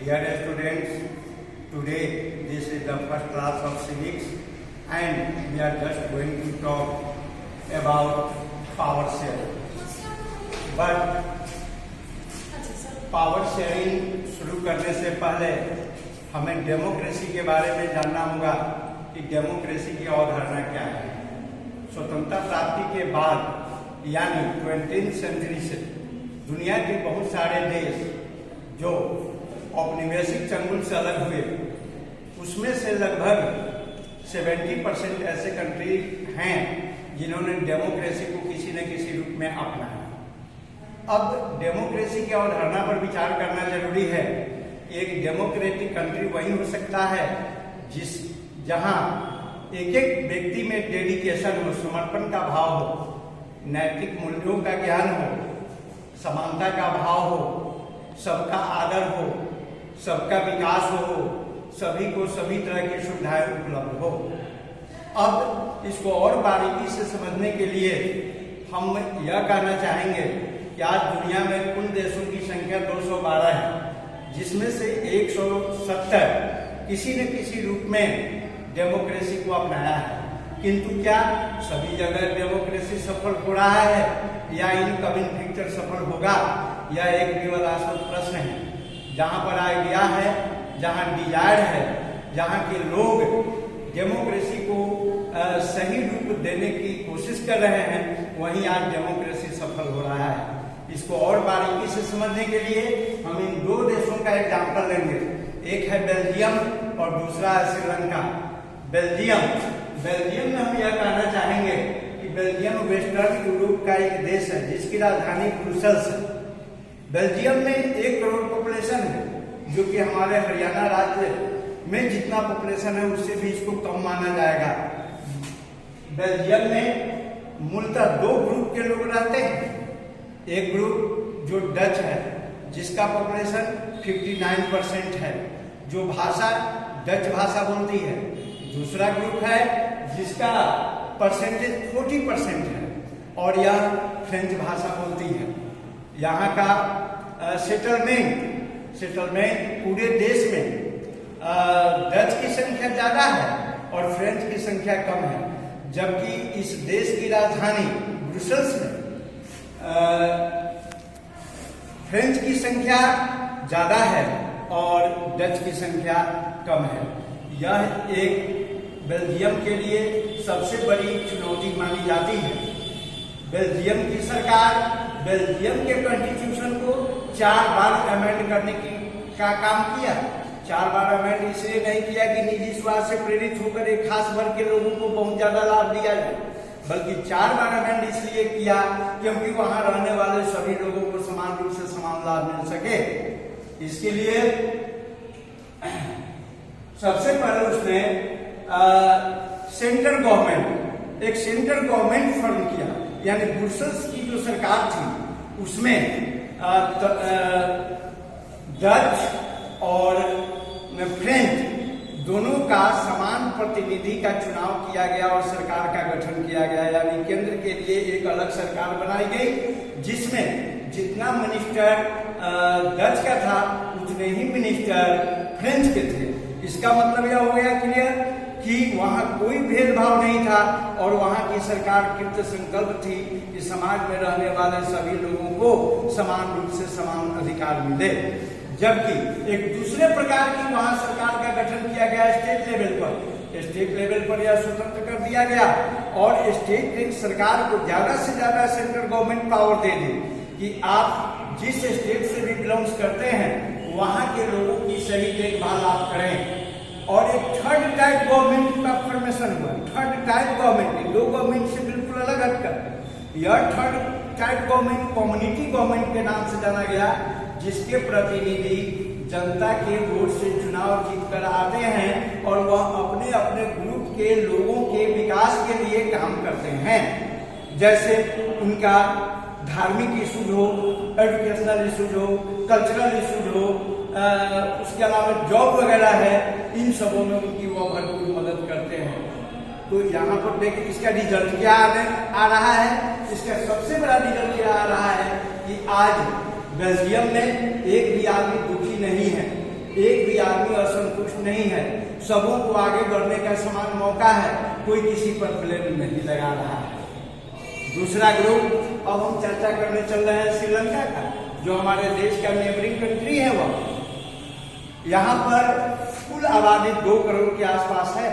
Dear students, today this is the first class of civics and we are just going to talk about power sharing. But power sharing शुरू करने से पहले हमें democracy के बारे में जानना होगा कि डेमोक्रेसी की अवधारणा क्या है। स्वतंत्रता प्राप्ति के बाद यानी 20वीं सेंचुरी से दुनिया के बहुत सारे देश जो औपनिवेशिक चंगुल से अलग हुए, उसमें से लगभग 70% ऐसे कंट्री हैं जिन्होंने डेमोक्रेसी को किसी न किसी रूप में अपनाया। अब डेमोक्रेसी की अवधारणा पर विचार करना जरूरी है। एक डेमोक्रेटिक कंट्री वही हो सकता है जहां एक एक व्यक्ति में डेडिकेशन हो, समर्पण का भाव हो, नैतिक मूल्यों का ज्ञान हो, समानता का भाव हो, सबका आदर हो, सबका विकास हो, सभी को सभी तरह की सुविधाएं उपलब्ध हो। अब इसको और बारीकी से समझने के लिए हम यह कहना चाहेंगे कि आज दुनिया में कुल देशों की संख्या 212 है, जिसमें से 170 किसी न किसी रूप में डेमोक्रेसी को अपनाया है। किंतु क्या सभी जगह डेमोक्रेसी सफल हो रहा है या इनकमिंग फ्यूचर सफल होगा, यह एक विवादास्पद प्रश्न है। जहां पर आइडिया है, जहां डिजायर है, जहां के लोग डेमोक्रेसी को सही रूप देने की कोशिश कर रहे हैं, वहीं आज डेमोक्रेसी सफल हो रहा है। इसको और बारीकी से समझने के लिए हम इन दो देशों का एग्जाम्पल लेंगे। एक है बेल्जियम और दूसरा है श्रीलंका। बेल्जियम में हम यह कहना चाहेंगे कि बेल्जियम वेस्टर्न यूरोप का एक देश है जिसकी राजधानी ब्रुसेल्स है। बेल्जियम में 1 करोड़ पॉपुलेशन है, जो कि हमारे हरियाणा राज्य में जितना पॉपुलेशन है उससे भी इसको कम माना जाएगा। बेल्जियम में मूलतः 2 ग्रुप के लोग रहते हैं। एक ग्रुप जो डच है जिसका पॉपुलेशन 59% है, जो भाषा डच भाषा बोलती है। दूसरा ग्रुप है जिसका परसेंटेज 40% है और यह फ्रेंच भाषा बोलती है। यहाँ का सेटलमेंट पूरे देश में डच की संख्या ज्यादा है और फ्रेंच की संख्या कम है, जबकि इस देश की राजधानी ब्रुसेल्स में फ्रेंच की संख्या ज्यादा है और डच की संख्या कम है। यह एक बेल्जियम के लिए सबसे बड़ी चुनौती मानी जाती है। बेल्जियम की सरकार बेल्जियम के कॉन्स्टिट्यूशन को 4 बार अमेंड करने का काम किया। 4 बार अमेंड इसलिए नहीं किया कि निजी स्वार्थ से प्रेरित होकर एक खास वर्ग के लोगों को बहुत ज्यादा लाभ दिया जाए, बल्कि 4 बार अमेंड इसलिए किया क्योंकि वहां रहने वाले सभी लोगों को समान रूप से समान लाभ मिल सके। इसके लिए सबसे पहले उसने सेंट्रल गवर्नमेंट फॉर्म किया, यानी ब्रुसेल्स की जो सरकार थी उसमें डच और फ्रेंच दोनों का समान प्रतिनिधि का चुनाव किया गया और सरकार का गठन किया गया। यानी केंद्र के लिए एक अलग सरकार बनाई गई जिसमें जितना मिनिस्टर डच का था उतने ही मिनिस्टर फ्रेंच के थे। इसका मतलब यह हो गया क्लियर कि वहां कोई भेदभाव नहीं था और वहां की सरकार कृत संकल्प थी कि समाज में रहने वाले सभी लोगों को समान रूप से समान अधिकार मिले। जबकि एक दूसरे प्रकार की वहां सरकार का गठन किया गया स्टेट लेवल पर यह स्वतंत्र कर दिया गया और स्टेट सरकार को ज्यादा से ज्यादा सेंट्रल गवर्नमेंट पावर दे दी कि आप जिस स्टेट से भी बिलोंग्स करते हैं वहां के लोगों की सही देखभाल आप करें। और एक थर्ड टाइप गवर्नमेंट का फॉर्मेशन हुआ। थर्ड टाइप गवर्नमेंट 2 गवर्नमेंट से बिल्कुल अलग हटकर यह third type government community government के नाम से जाना गया, जिसके प्रतिनिधि जनता के वोट से चुनाव जीतकर आते हैं और वह अपने अपने ग्रुप के लोगों के विकास के लिए काम करते हैं। जैसे उनका धार्मिक इशूज हो, एजुकेशनल इशूज हो, कल्चरल इशूज हो, उसके अलावा जॉब वगैरह है, इन सबों में उनकी वो भरपूर मदद करते हैं। तो यहाँ पर देखिए इसका रिजल्ट क्या आ रहा है। इसका सबसे बड़ा रिजल्ट क्या आ रहा है कि आज बेल्जियम में एक भी आदमी दुखी नहीं है। एक भी आदमी असंतुष्ट नहीं है, सबों को आगे बढ़ने का समान मौका है, कोई किसी पर ब्लेम नहीं लगा रहा है। दूसरा ग्रुप, अब हम चर्चा करने चल रहे हैं श्रीलंका का, जो हमारे देश का नेबरिंग कंट्री है। वह यहाँ पर कुल आबादी 2 करोड़ के आसपास है।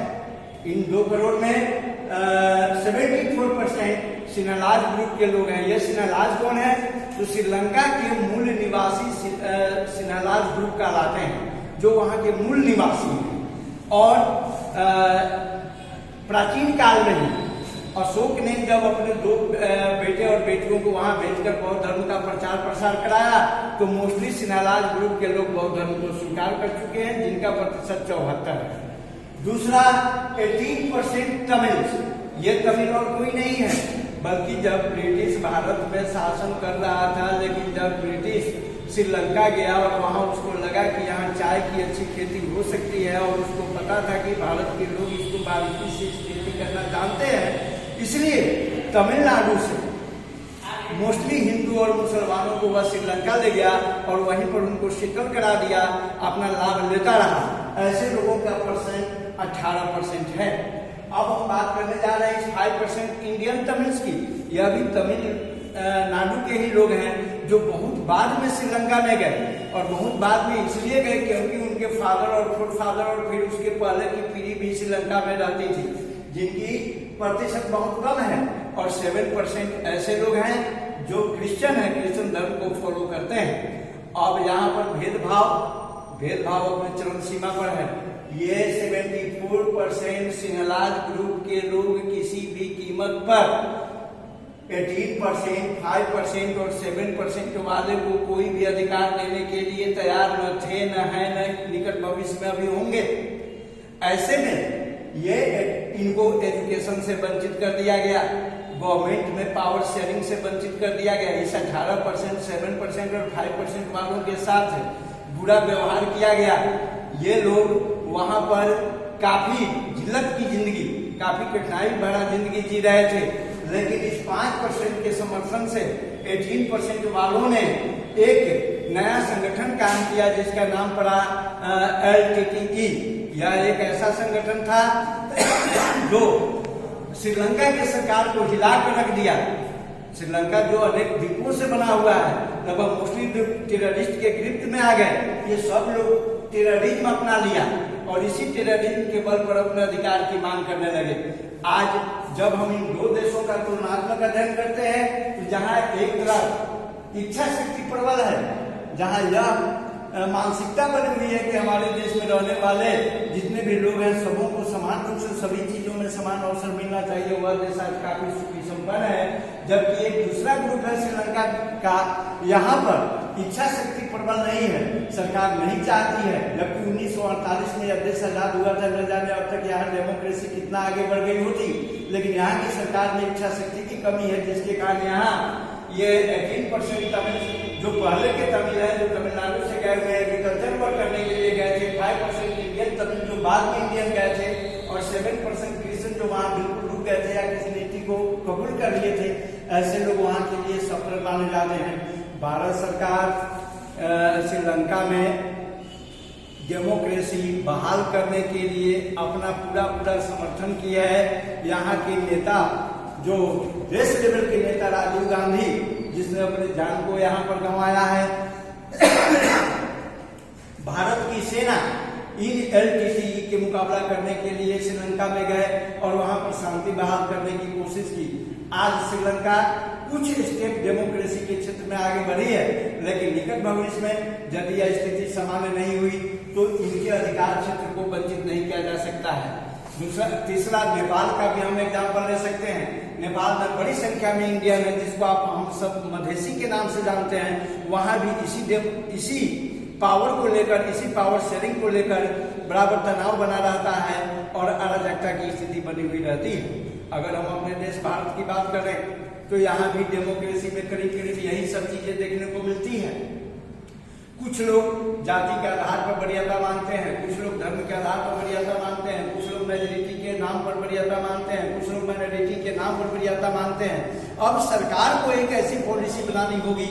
इन 2 करोड़ में 74% सिनालाज ग्रुप के लोग हैं। ये सिनालाज कौन है? तो श्रीलंका के मूल निवासी सिनालाज ग्रुप कहलाते हैं, जो वहाँ के मूल निवासी हैं। और प्राचीन काल में ही अशोक ने जब अपने 2 बेटे और बेटियों को वहां भेजकर बौद्ध धर्म का प्रचार प्रसार कराया, तो मोस्टली सिनालाज ग्रुप के लोग बौद्ध धर्म को स्वीकार कर चुके हैं, जिनका प्रतिशत 74 है। दूसरा 18% तमिल। ये तमिल और कोई नहीं है, बल्कि जब ब्रिटिश भारत में शासन कर रहा था, लेकिन जब ब्रिटिश श्रीलंका गया और वहां उसको लगा कि यहाँ चाय की अच्छी खेती हो सकती है, और उसको पता था कि भारत के लोग इसको बारीकी से खेती करना जानते हैं, इसलिए तमिलनाडु से मोस्टली हिंदू और मुसलमानों को वह श्रीलंका ले गया और वहीं पर उनको शिकल करा दिया, अपना लाभ लेता रहा। ऐसे लोगों का परसेंट 18% है। अब हम बात करने जा रहे हैं 5% इंडियन तमिल्स की। यह भी तमिलनाडु के ही लोग हैं, जो बहुत बाद में श्रीलंका में गए, और बहुत बाद में इसलिए गए क्योंकि उनके फादर और फुटफादर और फिर उसके पहले की पीढ़ी भी श्रीलंका में रहती थी, जिनकी प्रतिशत बहुत कम है। और 7% ऐसे लोग हैं जो क्रिश्चियन है, क्रिश्चियन धर्म को फॉलो करते हैं। अब यहाँ पर भेदभाव अपने चरम सीमा पर है। ये 74% सिनालाज ग्रुप के लोग किसी भी कीमत पर 18%, 5% और 7% वाले को कोई भी अधिकार देने के लिए तैयार न थे, न है, न निकट भविष्य में अभी होंगे। ऐसे में ये इनको एजुकेशन से वंचित कर दिया गया, गवर्नमेंट में पावर शेयरिंग से वंचित कर दिया गया। इस 18%, 7% और 5% वालों के साथ बुरा व्यवहार किया गया। ये लोग वहां पर काफी जिल्लत की जिंदगी, काफी कठिनाई भरा जिंदगी जी रहे थे, लेकिन इस 5% के समर्थन से 18% वालों ने एक नया संगठन काम किया, जिसका नाम पड़ा LTTE। यह एक ऐसा संगठन था जो श्रीलंका की सरकार को हिला कर रख दिया। श्रीलंका जो अनेक द्वीपों से बना हुआ है, तब मोस्टली टेररिस्ट के गिरफ्त में आ गए। ये सब लोग टेररिज्म अपना लिया और इसी टेररिज्म के बल पर अपने अधिकार की मांग करने लगे। आज जब हम इन 2 देशों का तुलनात्मक अध्ययन करते हैं, तो जहां एक तरफ इच्छा शक्ति प्रबल है, जहां यह मानसिकता बनी हुई है कि हमारे देश में रहने वाले जितने भी लोग हैं, सबों को समान रूप से सभी चीजों में समान अवसर मिलना चाहिए, वह देश आज काफी सुखी संपन्न है। जबकि एक दूसरा ग्रुप है श्रीलंका का, यहाँ पर इच्छा शक्ति प्रबल नहीं है, सरकार नहीं चाहती है। जबकि 1948 में जब देश आजाद हुआ था, न जाने अब तक यहाँ डेमोक्रेसी कितना आगे बढ़ गई होती, लेकिन यहाँ की सरकार में इच्छा शक्ति की कमी है, जिसके कारण यहाँ ये 18% तमिल जो पहले के तमिल है, जो तमिलनाडु से गए हुए एग्रीकल्चर वर्क करने के लिए गए थे, 5% इंडियन तमिल जो बाद में इंडियन गए थे, और 7% क्रिश्चियन जो वहाँ बिल्कुल रुक गए थे या क्रिश्चियनिटी को कबूल कर लिए थे, ऐसे लोग वहाँ के लिए सफल माने जाते हैं। भारत सरकार श्रीलंका में डेमोक्रेसी बहाल करने के लिए अपना पूरा समर्थन किया है। यहाँ के नेता, जो देश लेवल के नेता राजीव गांधी, जिसने अपने जान को यहाँ पर गंवाया है, भारत की सेना इन LTTE के मुकाबला करने के लिए श्रीलंका में गए और वहां पर शांति बहाल करने की कोशिश की। आज श्रीलंका कुछ स्टेप डेमोक्रेसी के क्षेत्र में आगे बढ़ी है, लेकिन निकट भविष्य में यदि यह स्थिति सामान्य नहीं हुई तो इनके अधिकार क्षेत्र को वंचित नहीं किया जा सकता है। तीसरा, नेपाल का भी हम एग्जाम्पल ले सकते हैं। नेपाल में बड़ी संख्या में इंडियन है, जिसको हम सब मधेसी के नाम से जानते हैं। वहां भी इसी पावर को लेकर, इसी पावर शेयरिंग को लेकर बराबर तनाव बना रहता है और अराजकता की स्थिति बनी हुई रहती है। अगर हम अपने देश भारत की बात करें तो यहाँ भी डेमोक्रेसी में करीब यही सब चीजें देखने को मिलती हैं। कुछ लोग जाति के आधार पर वरीयता मानते हैं, कुछ लोग धर्म के आधार पर वरीयता मानते हैं, कुछ लोग मेजॉरिटी के नाम पर वरीयता मानते हैं, कुछ लोग माइनॉरिटी के नाम पर वरीयता मानते हैं। अब सरकार को एक ऐसी पॉलिसी बनानी होगी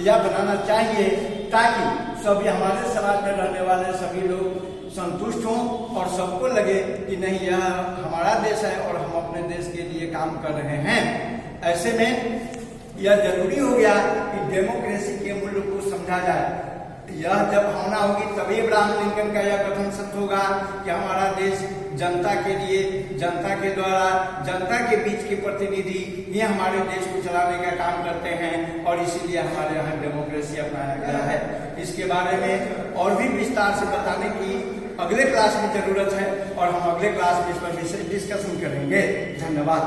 या बनाना चाहिए ताकि सभी हमारे समाज में रहने वाले सभी लोग संतुष्ट हों और सबको लगे कि नहीं, यह हमारा देश है और हम अपने देश के लिए काम कर रहे हैं। ऐसे में यह जरूरी हो गया कि डेमोक्रेसी के मूल्य को समझा जाए। यह जब भावना होगी तभी अब्राहम लिंकन का यह कथन सत्य होगा कि हमारा देश जनता के लिए, जनता के द्वारा, जनता के बीच के प्रतिनिधि ये हमारे देश को चलाने का काम करते हैं और इसीलिए हमारे यहाँ डेमोक्रेसी अपनाया गया है। इसके बारे में और भी विस्तार से बताने की अगले क्लास में जरूरत है और हम अगले क्लास में इस पर डिस्कशन करेंगे। धन्यवाद।